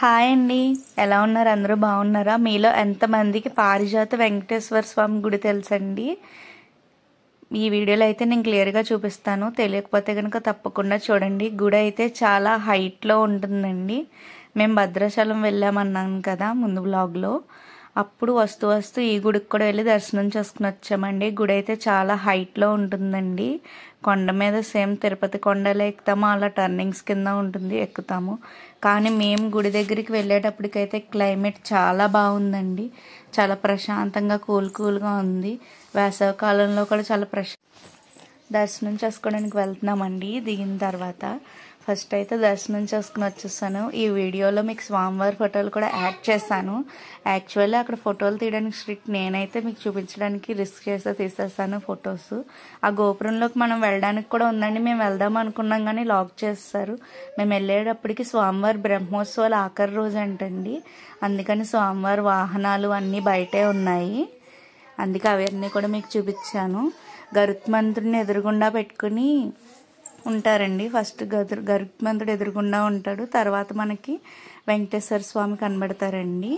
Hi అండి, ఎలా ఉన్నారు? అందరూ బాగున్నారా? మీలో ఎంతమందికి పారిజాత వెంకటేశ్వర స్వామి గుడి తెలుసండి? ఈ వీడియోలో అయితే నేను క్లియర్గా చూపిస్తాను. తెలియకపోతే కనుక తప్పకుండా చూడండి. గుడి అయితే చాలా హైట్లో ఉంటుందండి. మేము భద్రాచలం వెళ్ళామన్నాను కదా ముందు బ్లాగ్లో. అప్పుడు వస్తూ ఈ గుడికి కూడా వెళ్ళి దర్శనం చేసుకుని వచ్చామండి. గుడి అయితే చాలా హైట్లో ఉంటుందండి. కొండ మీద సేమ్ తిరుపతి కొండలో ఎక్కుతాము, అలా టర్నింగ్స్ కింద ఉంటుంది, ఎక్కుతాము. కానీ మేము గుడి దగ్గరికి వెళ్ళేటప్పటికైతే క్లైమేట్ చాలా బాగుందండి. చాలా ప్రశాంతంగా కూల్గా ఉంది. వేసవి కాలంలో కూడా చాలా దర్శనం చేసుకోవడానికి వెళ్తున్నామండి. దిగిన తర్వాత ఫస్ట్ అయితే దర్శనం చేసుకుని వచ్చేసాను. ఈ వీడియోలో మీకు స్వామివారి ఫోటోలు కూడా యాడ్ చేశాను. యాక్చువల్లీ అక్కడ ఫోటోలు తీయడానికి స్ట్రిక్ట్, నేనైతే మీకు చూపించడానికి రిస్క్ చేస్తే తీసేస్తాను ఫొటోస్. ఆ గోపురంలోకి మనం వెళ్ళడానికి కూడా ఉందండి. మేము వెళ్దాం అనుకున్నాం కానీ లాక్ చేస్తారు. మేము వెళ్ళేటప్పటికి స్వామివారి బ్రహ్మోత్సవాలు ఆఖరి రోజు అంటండి. అందుకని స్వామివారి వాహనాలు అన్నీ బయటే ఉన్నాయి. అందుకే అవన్నీ కూడా మీకు చూపించాను. గరుత్మంతుడిని ఎదురుగుండా పెట్టుకుని ఉంటారండి. ఫస్ట్ గరుత్మంతుడు ఎదురుగుండా ఉంటాడు, తర్వాత మనకి వెంకటేశ్వర స్వామి కనబడతారండి.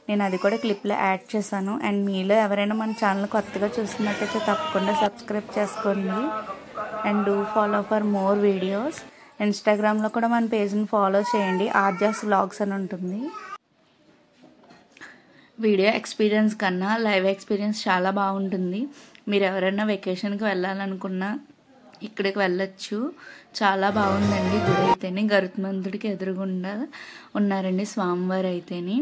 నేను అది కూడా క్లిప్లో యాడ్ చేశాను. అండ్ మీలో ఎవరైనా మన ఛానల్ కొత్తగా చూస్తున్నట్టయితే తప్పకుండా సబ్స్క్రైబ్ చేసుకోండి. And do follow for more videos. ఇన్స్టాగ్రామ్లో కూడా మన పేజ్ని ఫాలో చేయండి. ఆర్జాస్ వ్లాగ్స్ అని ఉంటుంది. వీడియో ఎక్స్పీరియన్స్ కన్నా లైవ్ ఎక్స్పీరియన్స్ చాలా బాగుంటుంది. మీరు ఎవరైనా వెకేషన్కి వెళ్ళాలనుకున్నా ఇక్కడికి వెళ్ళొచ్చు. చాలా బాగుందండి గుడి అయితేనే. గరుత్మంతుడికి ఎదురుగుండా ఉన్నారండి స్వామివారు అయితేనే.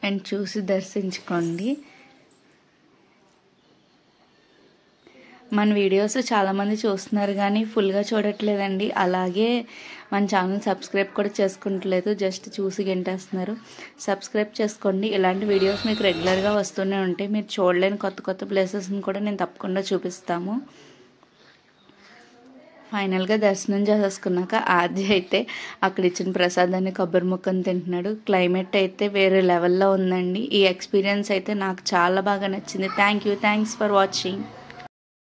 అండ్ చూసి దర్శించుకోండి. మన వీడియోస్ చాలామంది చూస్తున్నారు కానీ ఫుల్గా చూడట్లేదండి. అలాగే మన ఛానల్ సబ్స్క్రైబ్ కూడా చేసుకుంటలేదు, జస్ట్ చూసి గంటేస్తున్నారు. సబ్స్క్రైబ్ చేసుకోండి. ఇలాంటి వీడియోస్ మీకు రెగ్యులర్గా వస్తూనే ఉంటాయి. మీరు చూడలేని కొత్త ప్లేసెస్ని కూడా నేను తప్పకుండా చూపిస్తాము. ఫైనల్గా దర్శనం చేసేసుకున్నాక ఆది అయితే అక్కడ ఇచ్చిన ప్రసాదాన్ని కొబ్బరి ముక్కను తింటున్నాడు. క్లైమేట్ అయితే వేరే లెవెల్లో ఉందండి. ఈ ఎక్స్పీరియన్స్ అయితే నాకు చాలా బాగా నచ్చింది. Thanks for watching.